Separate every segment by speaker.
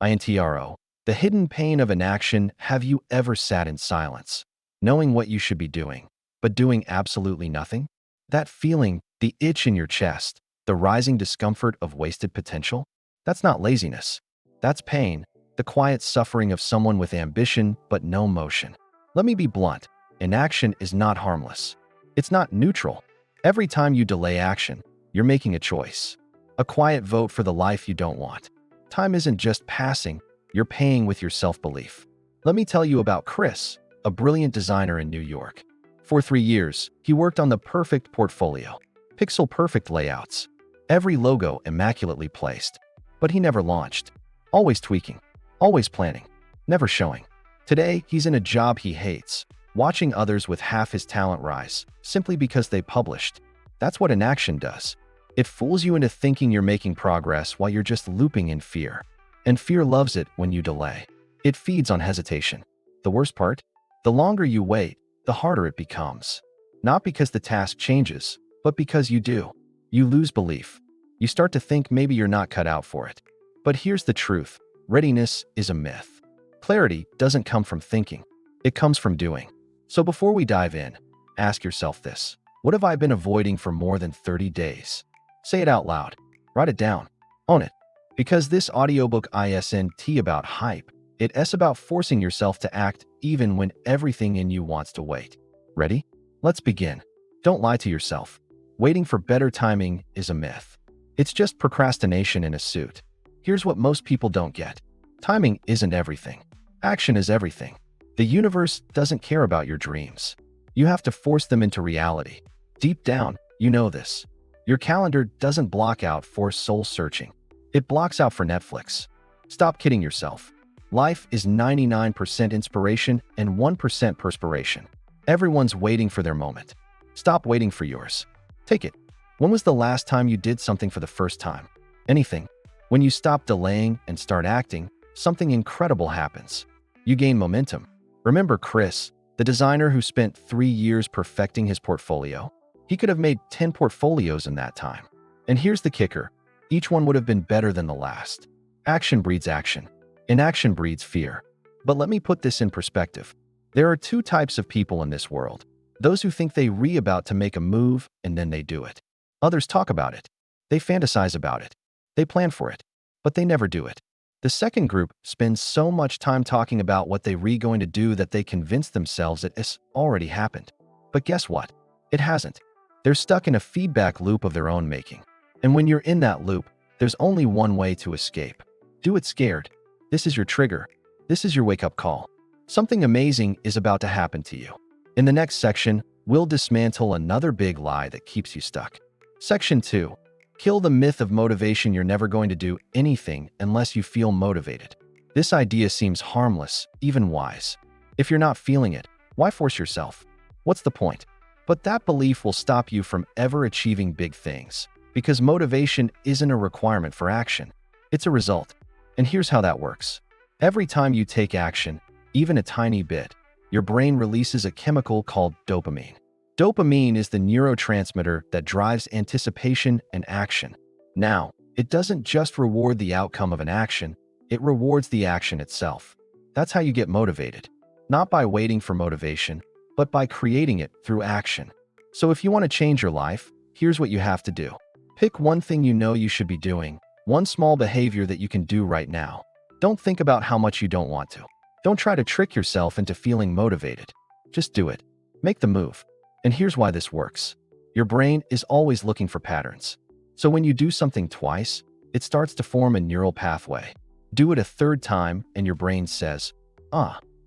Speaker 1: intro. The hidden pain of inaction. Have you ever sat in silence, knowing what you should be doing, but doing absolutely nothing? That feeling, the itch in your chest, the rising discomfort of wasted potential? That's not laziness. That's pain, the quiet suffering of someone with ambition but no motion. Let me be blunt. Inaction is not harmless. It's not neutral. Every time you delay action, you're making a choice. A quiet vote for the life you don't want. Time isn't just passing, you're paying with your self-belief. Let me tell you about Chris, a brilliant designer in New York. For 3 years, he worked on the perfect portfolio. Pixel-perfect layouts. Every logo immaculately placed. But he never launched. Always tweaking. Always planning. Never showing. Today, he's in a job he hates, watching others with half his talent rise, simply because they published. That's what inaction does. It fools you into thinking you're making progress while you're just looping in fear. And fear loves it when you delay. It feeds on hesitation. The worst part? The longer you wait, the harder it becomes. Not because the task changes, but because you do. You lose belief. You start to think maybe you're not cut out for it. But here's the truth. Readiness is a myth. Clarity doesn't come from thinking. It comes from doing. So before we dive in, ask yourself this. What have I been avoiding for more than 30 days? Say it out loud. Write it down. Own it. Because this audiobook isn't about hype. It's about forcing yourself to act even when everything in you wants to wait. Ready? Let's begin. Don't lie to yourself. Waiting for better timing is a myth. It's just procrastination in a suit. Here's what most people don't get. Timing isn't everything. Action is everything. The universe doesn't care about your dreams. You have to force them into reality. Deep down, you know this. Your calendar doesn't block out for soul searching. It blocks out for Netflix. Stop kidding yourself. Life is 99% inspiration and 1% perspiration. Everyone's waiting for their moment. Stop waiting for yours. Take it. When was the last time you did something for the first time? Anything. When you stop delaying and start acting, something incredible happens. You gain momentum. Remember Chris, the designer who spent 3 years perfecting his portfolio? He could have made 10 portfolios in that time. And here's the kicker. Each one would have been better than the last. Action breeds action. Inaction breeds fear. But let me put this in perspective. There are 2 types of people in this world. Those who think they about to make a move and then they do it. Others talk about it. They fantasize about it. They plan for it. But they never do it. The second group spends so much time talking about what they going to do that they convince themselves it's already happened. But guess what? It hasn't. They're stuck in a feedback loop of their own making. And when you're in that loop, there's only one way to escape. Do it scared. This is your trigger. This is your wake-up call. Something amazing is about to happen to you. In the next section, we'll dismantle another big lie that keeps you stuck. Section 2. Kill the myth of motivation. You're never going to do anything unless you feel motivated. This idea seems harmless, even wise. If you're not feeling it, why force yourself? What's the point? But that belief will stop you from ever achieving big things. Because motivation isn't a requirement for action. It's a result. And here's how that works. Every time you take action, even a tiny bit, your brain releases a chemical called dopamine. Dopamine is the neurotransmitter that drives anticipation and action. Now, it doesn't just reward the outcome of an action, it rewards the action itself. That's how you get motivated. Not by waiting for motivation, but by creating it through action. So if you want to change your life, here's what you have to do. Pick one thing you know you should be doing, one small behavior that you can do right now. Don't think about how much you don't want to. Don't try to trick yourself into feeling motivated. Just do it. Make the move. And here's why this works. Your brain is always looking for patterns. So when you do something twice, it starts to form a neural pathway. Do it a third time and your brain says,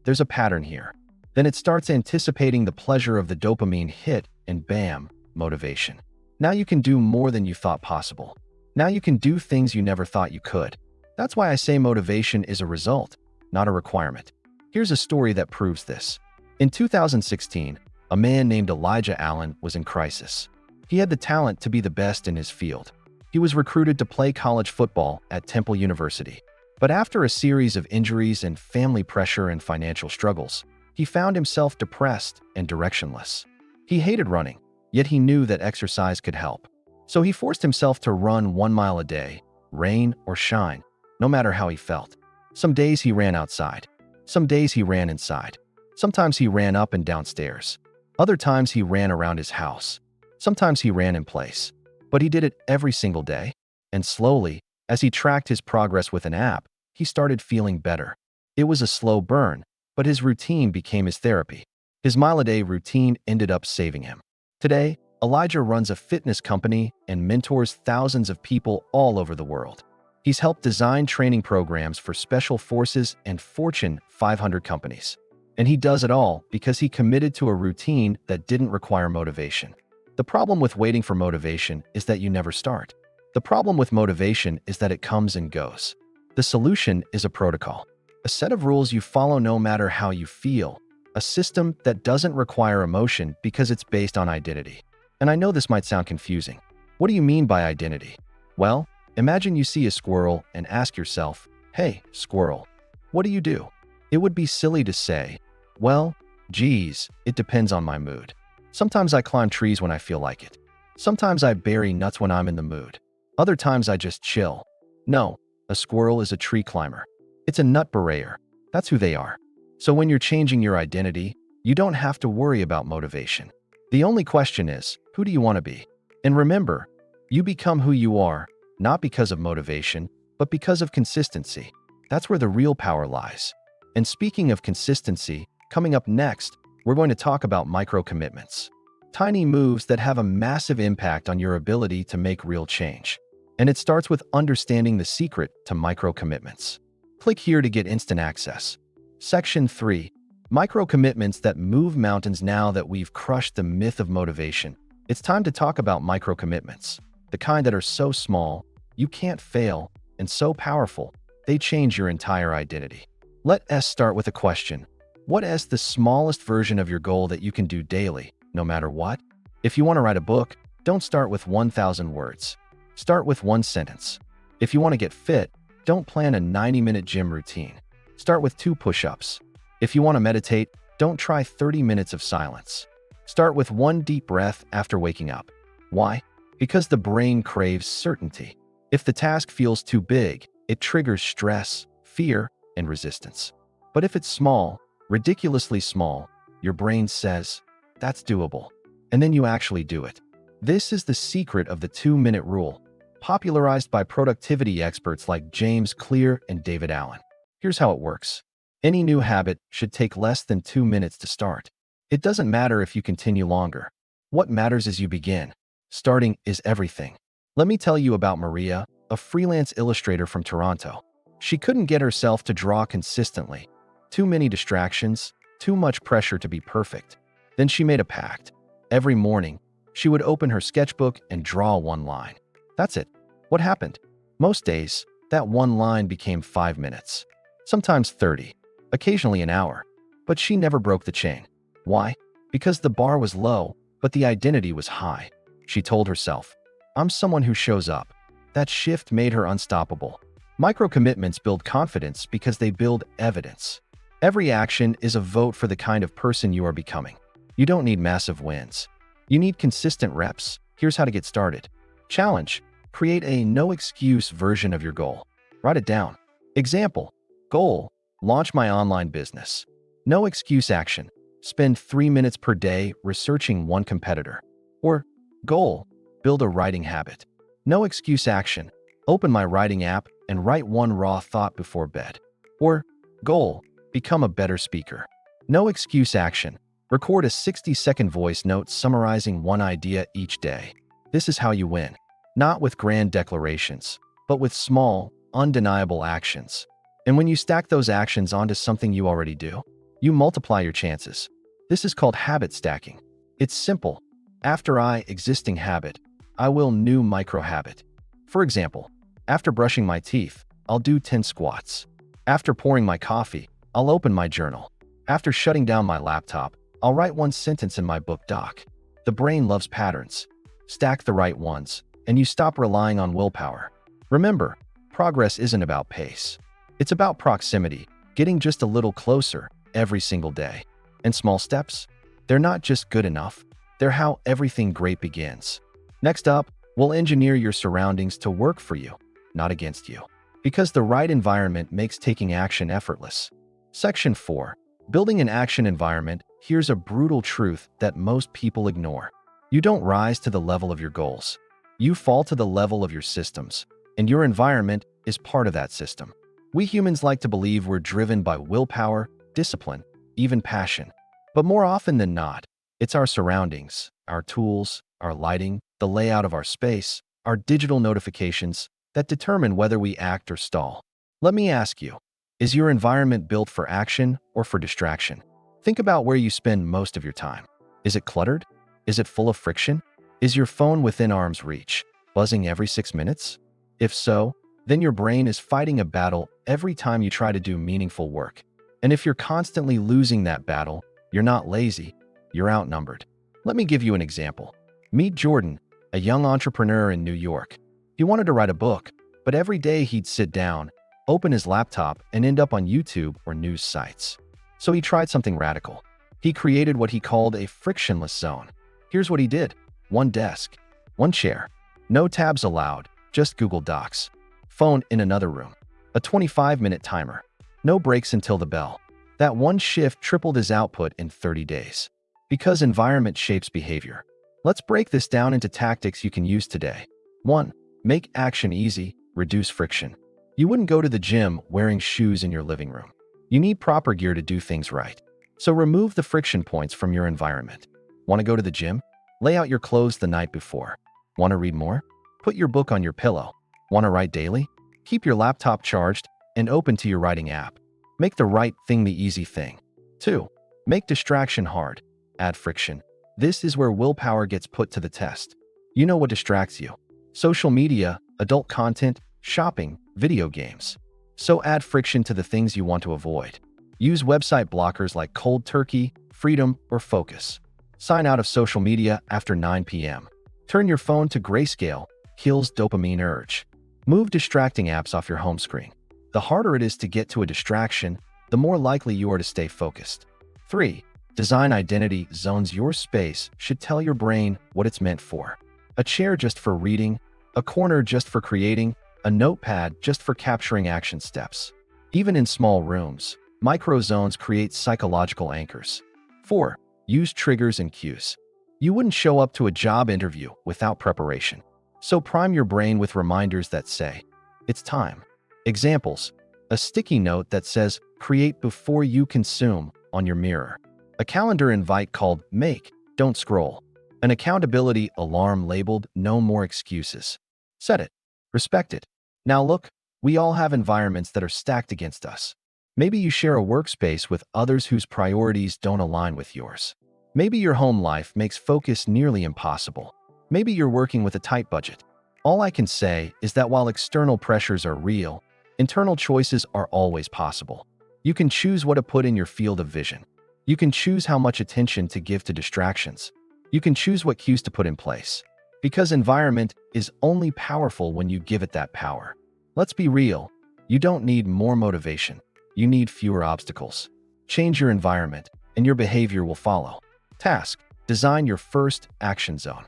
Speaker 1: there's a pattern here. Then it starts anticipating the pleasure of the dopamine hit and bam, motivation. Now you can do more than you thought possible. Now you can do things you never thought you could. That's why I say motivation is a result, not a requirement. Here's a story that proves this. In 2016, a man named Elijah Allen was in crisis. He had the talent to be the best in his field. He was recruited to play college football at Temple University. But after a series of injuries and family pressure and financial struggles, he found himself depressed and directionless. He hated running, yet he knew that exercise could help. So he forced himself to run 1 mile a day, rain or shine, no matter how he felt. Some days he ran outside. Some days he ran inside. Sometimes he ran up and down stairs. Other times he ran around his house. Sometimes he ran in place. But he did it every single day. And slowly, as he tracked his progress with an app, he started feeling better. It was a slow burn, but his routine became his therapy. His mile-a-day routine ended up saving him. Today, Elijah runs a fitness company and mentors thousands of people all over the world. He's helped design training programs for special forces and Fortune 500 companies. And he does it all because he committed to a routine that didn't require motivation. The problem with waiting for motivation is that you never start. The problem with motivation is that it comes and goes. The solution is a protocol, a set of rules you follow no matter how you feel, a system that doesn't require emotion because it's based on identity. And I know this might sound confusing. What do you mean by identity? Well, imagine you see a squirrel and ask yourself, "Hey, squirrel, what do you do?" It would be silly to say, "Well, geez, it depends on my mood. Sometimes I climb trees when I feel like it. Sometimes I bury nuts when I'm in the mood. Other times I just chill." No, a squirrel is a tree climber. It's a nut berayer. That's who they are. So when you're changing your identity, you don't have to worry about motivation. The only question is, who do you want to be? And remember, you become who you are, not because of motivation, but because of consistency. That's where the real power lies. And speaking of consistency, coming up next, we're going to talk about micro-commitments. Tiny moves that have a massive impact on your ability to make real change. And it starts with understanding the secret to micro-commitments. Click here to get instant access. Section 3. Micro-commitments that move mountains. Now that we've crushed the myth of motivation, it's time to talk about micro-commitments. The kind that are so small, you can't fail, and so powerful, they change your entire identity. Let us start with a question. What is the smallest version of your goal that you can do daily, no matter what? If you want to write a book, don't start with 1,000 words. Start with one sentence. If you want to get fit, don't plan a 90-minute gym routine. Start with 2 push-ups. If you want to meditate, don't try 30 minutes of silence. Start with 1 deep breath after waking up. Why? Because the brain craves certainty. If the task feels too big, it triggers stress, fear, and resistance. But if it's small, ridiculously small, your brain says, "That's doable." And then you actually do it. This is the secret of the 2-minute rule, popularized by productivity experts like James Clear and David Allen. Here's how it works. Any new habit should take less than 2 minutes to start. It doesn't matter if you continue longer. What matters is you begin. Starting is everything. Let me tell you about Maria, a freelance illustrator from Toronto. She couldn't get herself to draw consistently. Too many distractions, too much pressure to be perfect. Then she made a pact. Every morning, she would open her sketchbook and draw 1 line. That's it. What happened? Most days, that 1 line became 5 minutes. Sometimes 30, occasionally an hour. But she never broke the chain. Why? Because the bar was low, but the identity was high. She told herself, "I'm someone who shows up." That shift made her unstoppable. Micro-commitments build confidence because they build evidence. Every action is a vote for the kind of person you are becoming. You don't need massive wins. You need consistent reps. Here's how to get started. Challenge. Create a no-excuse version of your goal. Write it down. Example. Goal. Launch my online business. No excuse action. Spend 3 minutes per day researching 1 competitor. Or goal. Build a writing habit. No excuse action. Open my writing app and write 1 raw thought before bed. Or goal. Become a better speaker. No excuse action. Record a 60-second voice note summarizing 1 idea each day. This is how you win. Not with grand declarations, but with small, undeniable actions. And when you stack those actions onto something you already do, you multiply your chances. This is called habit stacking. It's simple. After existing habit, I will new micro habit. For example, after brushing my teeth, I'll do 10 squats. After pouring my coffee, I'll open my journal. After shutting down my laptop, I'll write 1 sentence in my book doc. The brain loves patterns. Stack the right ones, and you stop relying on willpower. Remember, progress isn't about pace. It's about proximity, getting just a little closer every single day. And small steps? They're not just good enough. They're how everything great begins. Next up, we'll engineer your surroundings to work for you, not against you. Because the right environment makes taking action effortless. Section 4. Building an action environment. Here's a brutal truth that most people ignore. You don't rise to the level of your goals. You fall to the level of your systems, and your environment is part of that system. We humans like to believe we're driven by willpower, discipline, even passion. But more often than not, it's our surroundings, our tools, our lighting, the layout of our space, our digital notifications that determine whether we act or stall. Let me ask you, is your environment built for action or for distraction? Think about where you spend most of your time. Is it cluttered? Is it full of friction? Is your phone within arm's reach, buzzing every 6 minutes? If so, then your brain is fighting a battle every time you try to do meaningful work. And if you're constantly losing that battle, you're not lazy, you're outnumbered. Let me give you an example. Meet Jordan, a young entrepreneur in New York. He wanted to write a book, but every day he'd sit down, open his laptop, and end up on YouTube or news sites. So he tried something radical. He created what he called a frictionless zone. Here's what he did. 1 desk, 1 chair, no tabs allowed, just Google Docs. Phone in another room. A 25-minute timer. No breaks until the bell. That one shift tripled his output in 30 days. Because environment shapes behavior. Let's break this down into tactics you can use today. 1. Make action easy, reduce friction. You wouldn't go to the gym wearing shoes in your living room. You need proper gear to do things right. So remove the friction points from your environment. Want to go to the gym? Lay out your clothes the night before. Want to read more? Put your book on your pillow. Want to write daily? Keep your laptop charged and open to your writing app. Make the right thing the easy thing. 2. Make distraction hard. Add friction. This is where willpower gets put to the test. You know what distracts you. Social media, adult content, shopping, video games. So add friction to the things you want to avoid. Use website blockers like Cold Turkey, Freedom, or Focus. Sign out of social media after 9 p.m. Turn your phone to grayscale, kills dopamine urge. Move distracting apps off your home screen. The harder it is to get to a distraction, the more likely you are to stay focused. 3. Design identity zones. Your space should tell your brain what it's meant for. A chair just for reading, a corner just for creating, a notepad just for capturing action steps. Even in small rooms, microzones create psychological anchors. 4. Use triggers and cues. You wouldn't show up to a job interview without preparation. So prime your brain with reminders that say, it's time. Examples: a sticky note that says, create before you consume, on your mirror. A calendar invite called Make, Don't Scroll. An accountability alarm labeled No More Excuses. Set it. Respect it. Now look, we all have environments that are stacked against us. Maybe you share a workspace with others whose priorities don't align with yours. Maybe your home life makes focus nearly impossible. Maybe you're working with a tight budget. All I can say is that while external pressures are real, internal choices are always possible. You can choose what to put in your field of vision. You can choose how much attention to give to distractions. You can choose what cues to put in place. Because environment is only powerful when you give it that power. Let's be real. You don't need more motivation. You need fewer obstacles. Change your environment, and your behavior will follow. Task: design your first action zone.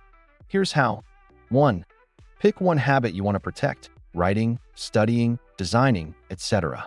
Speaker 1: Here's how. 1. Pick one habit you want to protect: writing, studying, designing, etc.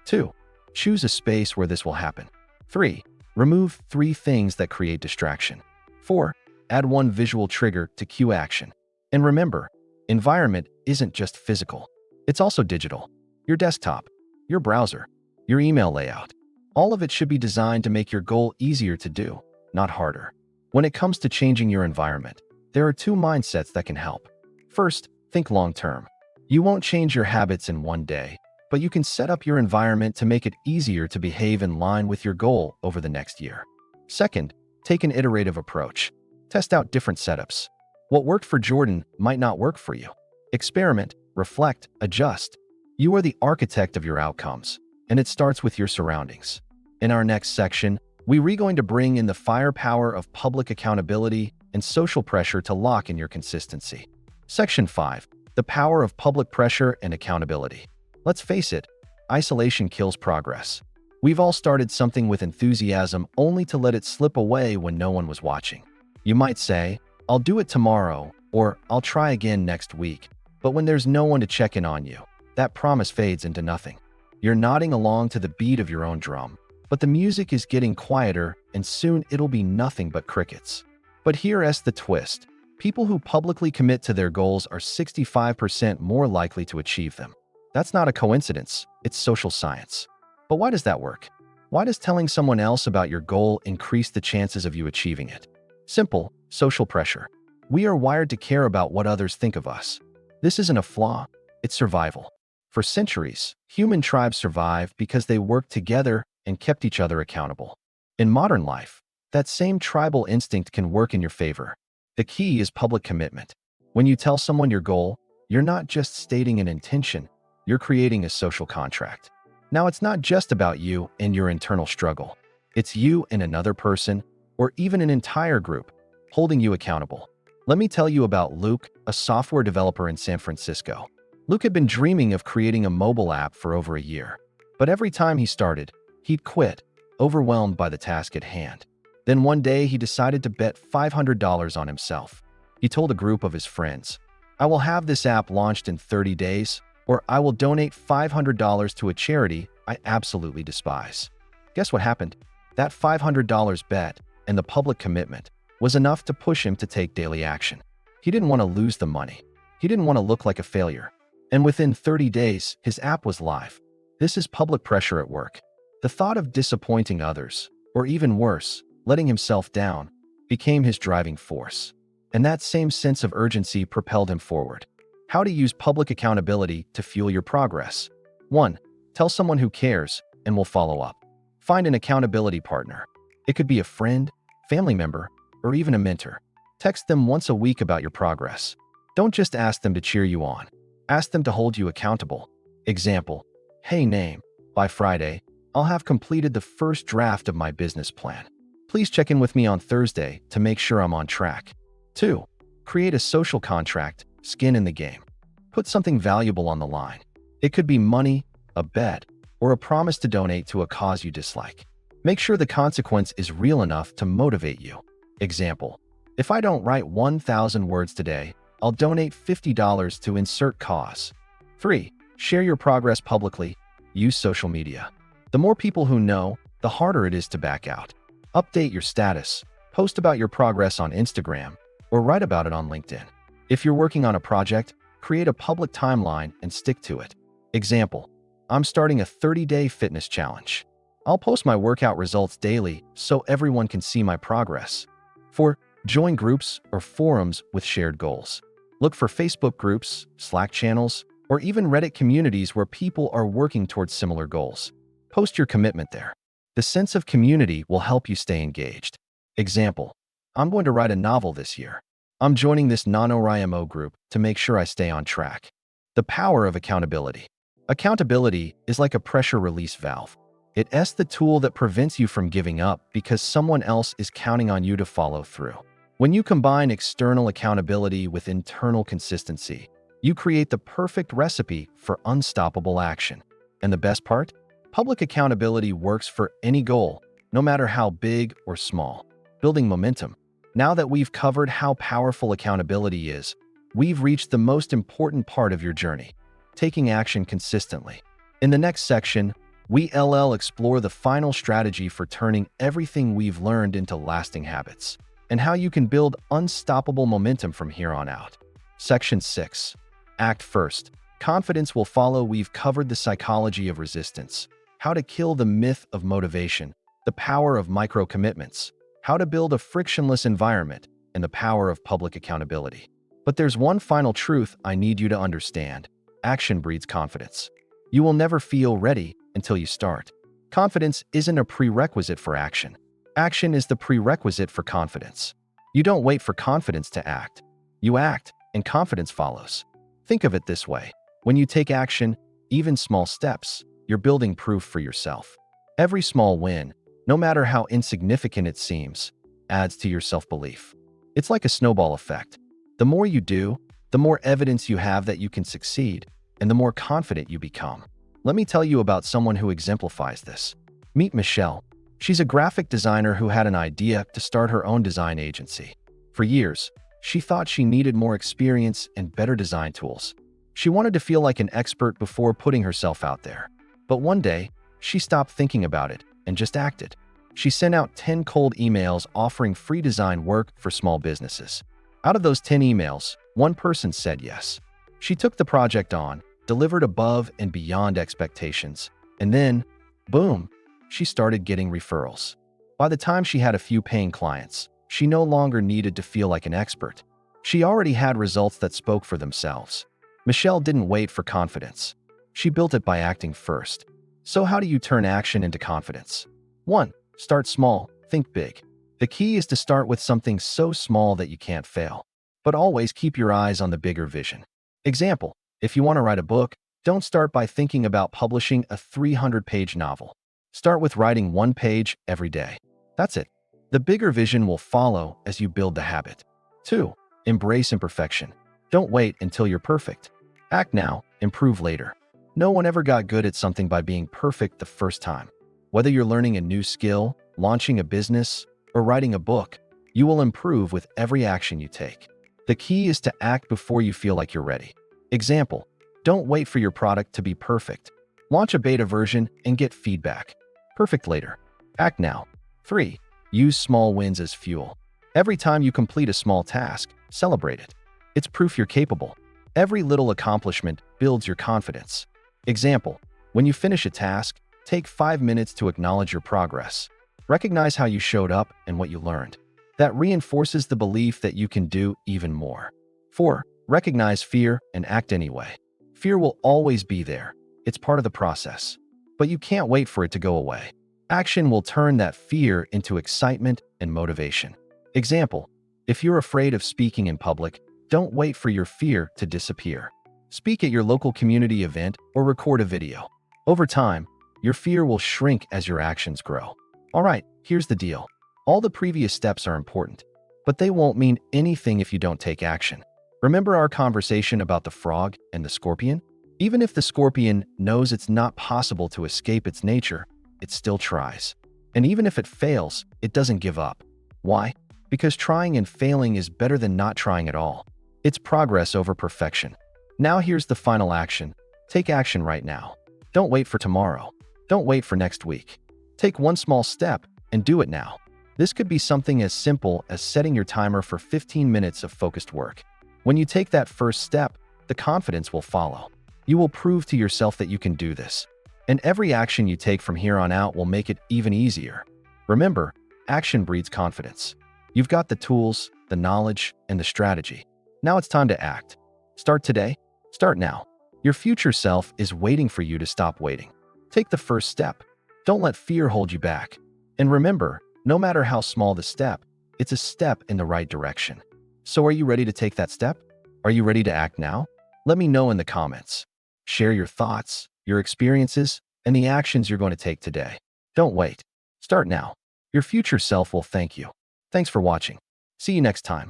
Speaker 1: 2. Choose a space where this will happen. 3. Remove 3 things that create distraction. 4. Add 1 visual trigger to cue action. And remember, environment isn't just physical. It's also digital. Your desktop, your browser, your email layout. All of it should be designed to make your goal easier to do, not harder. When it comes to changing your environment, there are 2 mindsets that can help. First, think long-term. You won't change your habits in one day, but you can set up your environment to make it easier to behave in line with your goal over the next year. Second, take an iterative approach. Test out different setups. What worked for Jordan might not work for you. Experiment, reflect, adjust. You are the architect of your outcomes, and it starts with your surroundings. In our next section, we're going to bring in the firepower of public accountability and social pressure to lock in your consistency. Section 5. The power of public pressure and accountability. Let's face it, isolation kills progress. We've all started something with enthusiasm only to let it slip away when no one was watching. You might say, I'll do it tomorrow, or I'll try again next week. But when there's no one to check in on you, that promise fades into nothing. You're nodding along to the beat of your own drum, but the music is getting quieter and soon it'll be nothing but crickets. But here's the twist. People who publicly commit to their goals are 65% more likely to achieve them. That's not a coincidence, it's social science. But why does that work? Why does telling someone else about your goal increase the chances of you achieving it? Simple, social pressure. We are wired to care about what others think of us. This isn't a flaw, it's survival. For centuries, human tribes survived because they worked together and kept each other accountable. In modern life, that same tribal instinct can work in your favor. The key is public commitment. When you tell someone your goal, you're not just stating an intention, you're creating a social contract. Now, it's not just about you and your internal struggle. It's you and another person, or even an entire group, holding you accountable. Let me tell you about Luke, a software developer in San Francisco. Luke had been dreaming of creating a mobile app for over a year. But every time he started, he'd quit, overwhelmed by the task at hand. Then one day, he decided to bet $500 on himself. He told a group of his friends, "I will have this app launched in 30 days, or I will donate $500 to a charity I absolutely despise." Guess what happened? That $500 bet and the public commitment was enough to push him to take daily action. He didn't want to lose the money. He didn't want to look like a failure. And within 30 days, his app was live. This is public pressure at work. The thought of disappointing others, or even worse, letting himself down, became his driving force. And that same sense of urgency propelled him forward. How to use public accountability to fuel your progress. 1. Tell someone who cares and will follow up. Find an accountability partner. It could be a friend, family member, or even a mentor. Text them once a week about your progress. Don't just ask them to cheer you on. Ask them to hold you accountable. Example, "Hey name, by Friday, I'll have completed the first draft of my business plan. Please check in with me on Thursday to make sure I'm on track." 2. Create a social contract, skin in the game. Put something valuable on the line. It could be money, a bet, or a promise to donate to a cause you dislike. Make sure the consequence is real enough to motivate you. Example, "If I don't write 1,000 words today, I'll donate $50 to insert cause." 3. Share your progress publicly. Use social media. The more people who know, the harder it is to back out. Update your status, post about your progress on Instagram, or write about it on LinkedIn. If you're working on a project, create a public timeline and stick to it. Example, "I'm starting a 30-day fitness challenge. I'll post my workout results daily so everyone can see my progress." 4. Join groups or forums with shared goals. Look for Facebook groups, Slack channels, or even Reddit communities where people are working towards similar goals. Post your commitment there. The sense of community will help you stay engaged. Example, "I'm going to write a novel this year. I'm joining this NaNoWriMo group to make sure I stay on track." The power of accountability. Accountability is like a pressure release valve. It's the tool that prevents you from giving up because someone else is counting on you to follow through. When you combine external accountability with internal consistency, you create the perfect recipe for unstoppable action. And the best part? Public accountability works for any goal, no matter how big or small. Building momentum. Now that we've covered how powerful accountability is, we've reached the most important part of your journey, taking action consistently. In the next section, we'll explore the final strategy for turning everything we've learned into lasting habits, and how you can build unstoppable momentum from here on out. Section 6. Act first. Confidence will follow. We've covered the psychology of resistance, how to kill the myth of motivation, the power of micro-commitments, how to build a frictionless environment, and the power of public accountability. But there's one final truth I need you to understand. Action breeds confidence. You will never feel ready until you start. Confidence isn't a prerequisite for action. Action is the prerequisite for confidence. You don't wait for confidence to act. You act, and confidence follows. Think of it this way. When you take action, even small steps, you're building proof for yourself. Every small win, no matter how insignificant it seems, adds to your self-belief. It's like a snowball effect. The more you do, the more evidence you have that you can succeed, and the more confident you become. Let me tell you about someone who exemplifies this. Meet Michelle. She's a graphic designer who had an idea to start her own design agency. For years, she thought she needed more experience and better design tools. She wanted to feel like an expert before putting herself out there. But one day, she stopped thinking about it and just acted. She sent out 10 cold emails offering free design work for small businesses. Out of those 10 emails, one person said yes. She took the project on, delivered above and beyond expectations, and then, boom, she started getting referrals. By the time she had a few paying clients, she no longer needed to feel like an expert. She already had results that spoke for themselves. Michelle didn't wait for confidence. She built it by acting first. So how do you turn action into confidence? 1. Start small, think big. The key is to start with something so small that you can't fail. But always keep your eyes on the bigger vision. Example, if you want to write a book, don't start by thinking about publishing a 300-page novel. Start with writing 1 page every day. That's it. The bigger vision will follow as you build the habit. 2. Embrace imperfection. Don't wait until you're perfect. Act now, improve later. No one ever got good at something by being perfect the first time. Whether you're learning a new skill, launching a business, or writing a book, you will improve with every action you take. The key is to act before you feel like you're ready. Example, don't wait for your product to be perfect. Launch a beta version and get feedback. Perfect later. Act now. 3. Use small wins as fuel. Every time you complete a small task, celebrate it. It's proof you're capable. Every little accomplishment builds your confidence. Example, when you finish a task, take 5 minutes to acknowledge your progress. Recognize how you showed up and what you learned. That reinforces the belief that you can do even more. 4. Recognize fear and act anyway. Fear will always be there. It's part of the process. But you can't wait for it to go away. Action will turn that fear into excitement and motivation. Example, if you're afraid of speaking in public, don't wait for your fear to disappear. Speak at your local community event or record a video. Over time, your fear will shrink as your actions grow. All right, here's the deal. All the previous steps are important, but they won't mean anything if you don't take action. Remember our conversation about the frog and the scorpion? Even if the scorpion knows it's not possible to escape its nature, it still tries. And even if it fails, it doesn't give up. Why? Because trying and failing is better than not trying at all. It's progress over perfection. Now here's the final action. Take action right now. Don't wait for tomorrow. Don't wait for next week. Take one small step and do it now. This could be something as simple as setting your timer for 15 minutes of focused work. When you take that first step, the confidence will follow. You will prove to yourself that you can do this. And every action you take from here on out will make it even easier. Remember, action breeds confidence. You've got the tools, the knowledge, and the strategy. Now it's time to act. Start today. Start now. Your future self is waiting for you to stop waiting. Take the first step. Don't let fear hold you back. And remember, no matter how small the step, it's a step in the right direction. So are you ready to take that step? Are you ready to act now? Let me know in the comments. Share your thoughts, your experiences, and the actions you're going to take today. Don't wait. Start now. Your future self will thank you. Thanks for watching. See you next time.